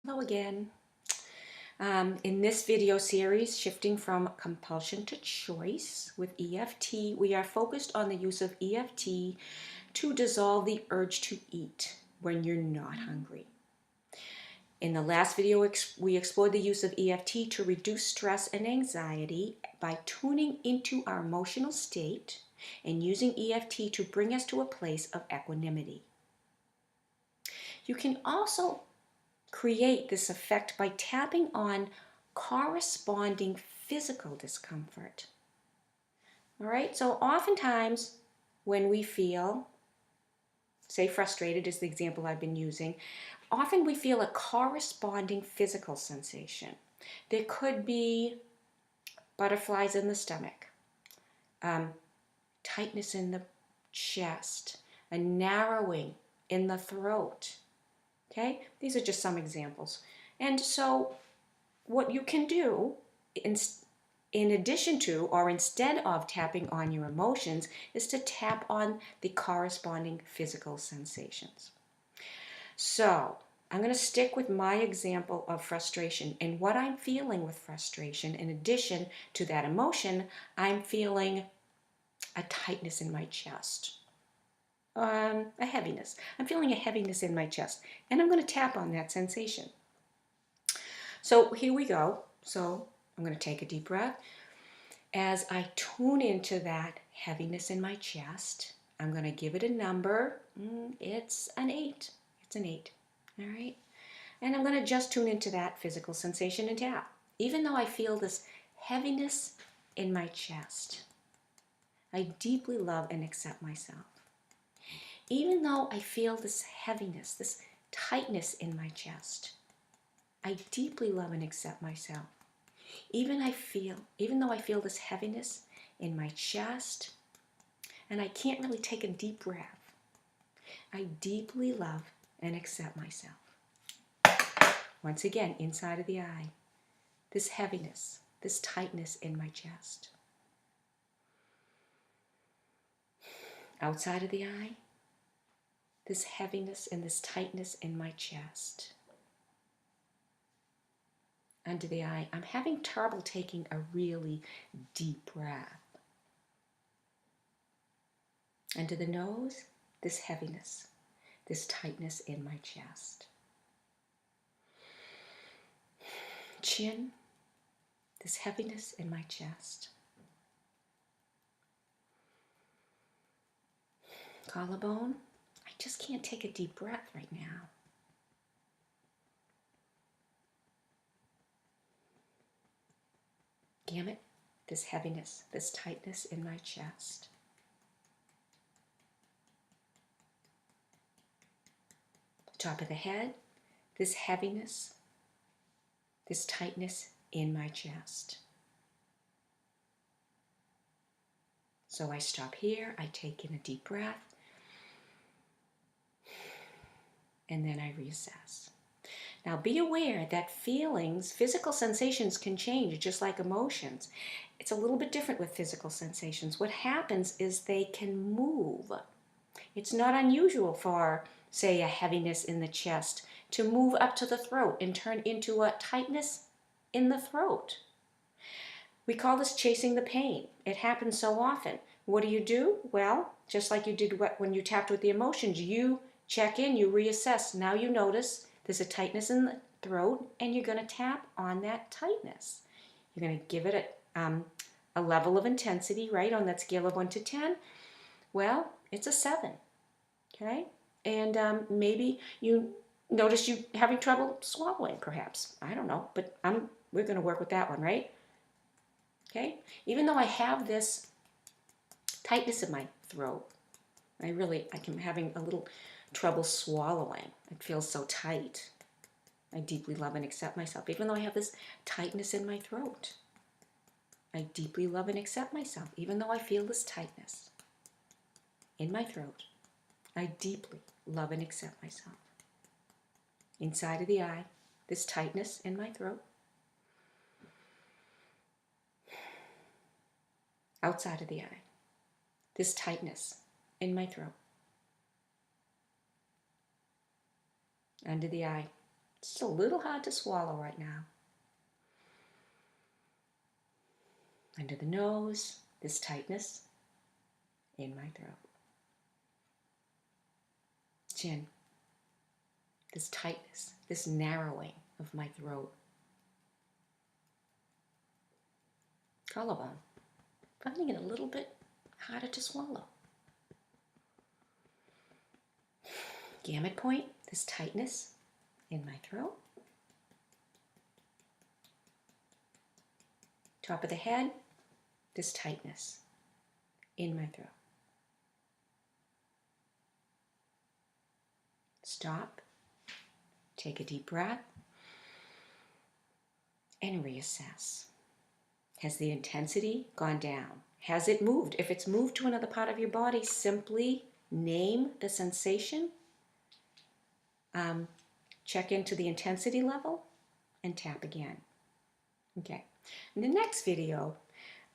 Hello again. In this video series, shifting from compulsion to choice with EFT, we are focused on the use of EFT to dissolve the urge to eat when you're not hungry. In the last video, we explored the use of EFT to reduce stress and anxiety by tuning into our emotional state and using EFT to bring us to a place of equanimity. You can also create this effect by tapping on corresponding physical discomfort. All right, so oftentimes when we feel, say frustrated is the example I've been using, often we feel a corresponding physical sensation. There could be butterflies in the stomach, tightness in the chest, a narrowing in the throat. Okay, these are just some examples. And so what you can do in addition to or instead of tapping on your emotions is to tap on the corresponding physical sensations. So I'm going to stick with my example of frustration, and what I'm feeling with frustration, in addition to that emotion, I'm feeling a tightness in my chest. A heaviness. I'm feeling a heaviness in my chest, and I'm going to tap on that sensation. So here we go. So I'm going to take a deep breath. As I tune into that heaviness in my chest, I'm going to give it a number. It's an 8. It's an 8. All right. And I'm going to just tune into that physical sensation and tap. Even though I feel this heaviness in my chest, I deeply love and accept myself. Even though I feel this heaviness, this tightness in my chest, I deeply love and accept myself. Even though I feel this heaviness in my chest, and I can't really take a deep breath, I deeply love and accept myself. Once again, inside of the eye, this heaviness, this tightness in my chest. Outside of the eye, this heaviness and this tightness in my chest. Under the eye, I'm having trouble taking a really deep breath. Under the nose, this heaviness, this tightness in my chest. Chin, this heaviness in my chest. Collarbone, I just can't take a deep breath right now. Gamut, this heaviness, this tightness in my chest. Top of the head, this heaviness, this tightness in my chest. So I stop here, I take in a deep breath, and then I reassess. Now be aware that feelings, physical sensations can change just like emotions. It's a little bit different with physical sensations. What happens is they can move. It's not unusual for, say, a heaviness in the chest to move up to the throat and turn into a tightness in the throat. We call this chasing the pain. It happens so often. What do? Well, just like you did when you tapped with the emotions, you check in, you reassess. Now you notice there's a tightness in the throat, and you're going to tap on that tightness. You're going to give it a level of intensity, right, on that scale of 1 to 10. Well, it's a 7, okay? And maybe you notice you having trouble swallowing, perhaps. I don't know, but we're going to work with that one, right? Okay? Even though I have this tightness in my throat, I'm having a little trouble swallowing. It feels so tight. I deeply love and accept myself. Even though I have this tightness in my throat, I deeply love and accept myself. Even though I feel this tightness in my throat, I deeply love and accept myself. Inside of the eye, this tightness in my throat. Outside of the eye, this tightness in my throat. Under the eye, It's a little hard to swallow right now. Under the nose, this tightness in my throat. Chin, this tightness, this narrowing of my throat. Collarbone, finding it a little bit harder to swallow. Gamut point, this tightness in my throat. Top of the head, this tightness in my throat. Stop, take a deep breath, and reassess. Has the intensity gone down? Has it moved? If it's moved to another part of your body, simply name the sensation, check into the intensity level, and tap again. Okay, in the next video,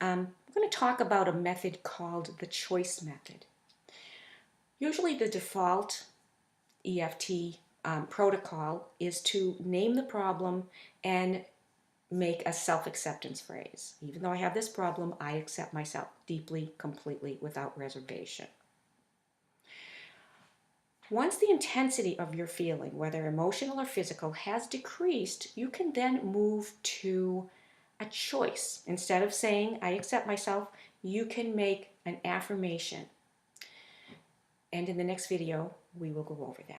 we're going to talk about a method called the choice method. Usually the default EFT protocol is to name the problem and make a self-acceptance phrase. Even though I have this problem, I accept myself deeply, completely, without reservation. Once the intensity of your feeling, whether emotional or physical, has decreased, you can then move to a choice. Instead of saying, I accept myself, you can make an affirmation. And in the next video, we will go over that.